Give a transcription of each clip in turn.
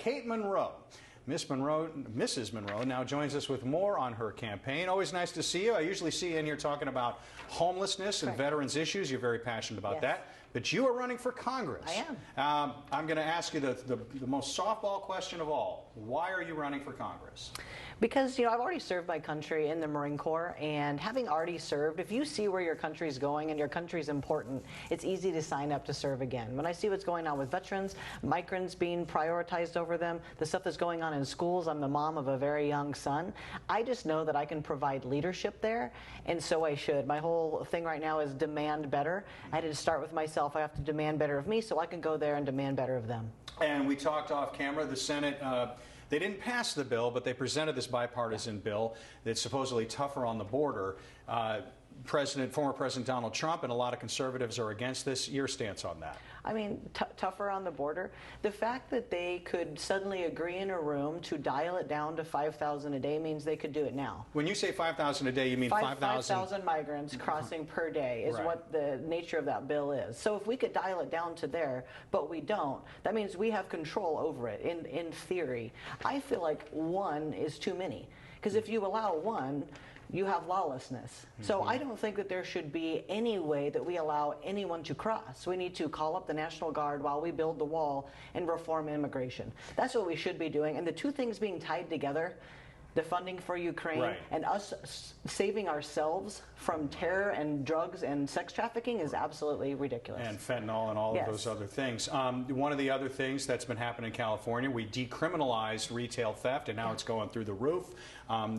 Kate Monroe. Mrs. Monroe now joins us with more on her campaign. Always nice to see you. I usually see you in here talking about homelessness and veterans issues. You're very passionate about that. But you are running for Congress. I am. I'm going to ask you the most softball question of all. Why are you running for Congress? Because, I've already served my country in the Marine Corps, and having already served, if you see where your country's going and your country's important, it's easy to sign up to serve again. When I see what's going on with veterans, migrants being prioritized over them, the stuff that's going on in schools, I'm the mom of a very young son, I just know that I can provide leadership there, and so I should. My whole thing right now is demand better. I had to start with myself. I have to demand better of me so I can go there and demand better of them. And we talked off camera, the Senate, they didn't pass the bill, but they presented this bipartisan bill that's supposedly tougher on the border. Former President Donald Trump and a lot of conservatives are against this. Your stance on that? I mean, tougher on the border. The fact that they could suddenly agree in a room to dial it down to 5,000 a day means they could do it now. When you say 5,000 a day, you mean 5,000? 5,000 migrants crossing per day is what the nature of that bill is. So if we could dial it down to there, but we don't, that means we have control over it in theory. I feel like one is too many. Because if you allow one, you have lawlessness. So I don't think that there should be any way that we allow anyone to cross. We need to call up the National Guard while we build the wall and reform immigration. That's what we should be doing. And the two things being tied together, the funding for Ukraine and us saving ourselves from terror and drugs and sex trafficking is absolutely ridiculous. And fentanyl and all of those other things. One of the other things that's been happening in California, we decriminalized retail theft, and now it's going through the roof.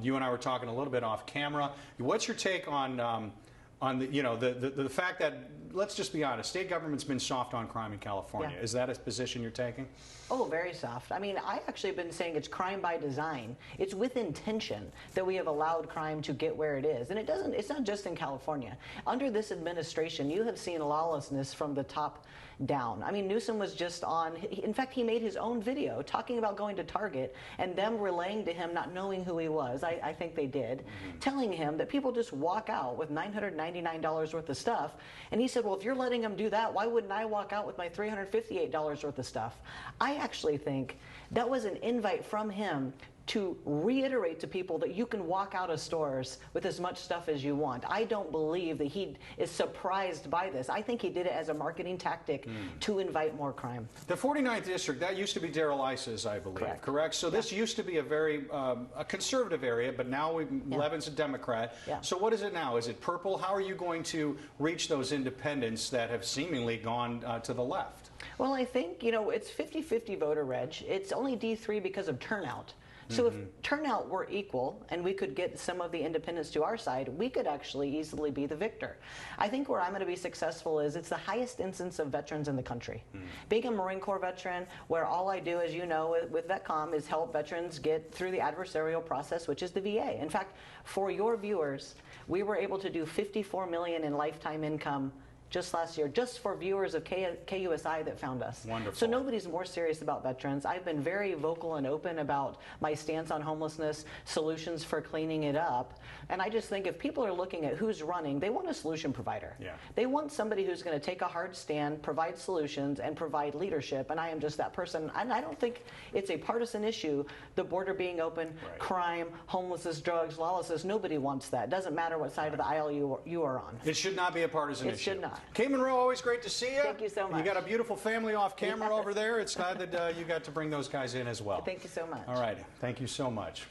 You and I were talking a little bit off camera. What's your take on the fact that, let's just be honest, state government's been soft on crime in California. Is that a position you're taking? Oh, very soft. I mean, I actually have been saying it's crime by design. It's with intention that we have allowed crime to get where it is. And it's not just in California. Under this administration, you have seen lawlessness from the top down. I mean, Newsom was just on, in fact, he made his own video talking about going to Target and them relaying to him, not knowing who he was, I think they did, telling him that people just walk out with $999 worth of stuff. And he said, well, if you're letting them do that, why wouldn't I walk out with my $358 worth of stuff? I actually think that was an invite from him to reiterate to people that you can walk out of stores with as much stuff as you want. I don't believe that he is surprised by this. I think he did it as a marketing tactic to invite more crime. The 49th District, that used to be Darrell Issa's, I believe, correct? So this used to be a very a conservative area, but now Levin's a Democrat. So what is it now? Is it purple? How are you going to reach those independents that have seemingly gone to the left? Well, I think, it's 50-50 voter reg. It's only D3 because of turnout. So if turnout were equal and we could get some of the independents to our side, we could actually easily be the victor. I think where I'm going to be successful is it's the highest instance of veterans in the country. Being a Marine Corps veteran, where all I do, as you know, with VETCOMM is help veterans get through the adversarial process, which is the VA. In fact, for your viewers, we were able to do $54 million in lifetime income just last year, just for viewers of KUSI that found us. Wonderful. So nobody's more serious about veterans. I've been very vocal and open about my stance on homelessness, solutions for cleaning it up. And I just think if people are looking at who's running, they want a solution provider. They want somebody who's going to take a hard stand, provide solutions, and provide leadership. And I am just that person. And I don't think it's a partisan issue, the border being open, crime, homelessness, drugs, lawlessness. Nobody wants that. It doesn't matter what side of the aisle you are on. It should not be a partisan issue. It should not. Kate Monroe, always great to see you. Thank you so much. You got a beautiful family off camera over there. It's glad that you got to bring those guys in as well. Thank you so much. All right. Thank you so much.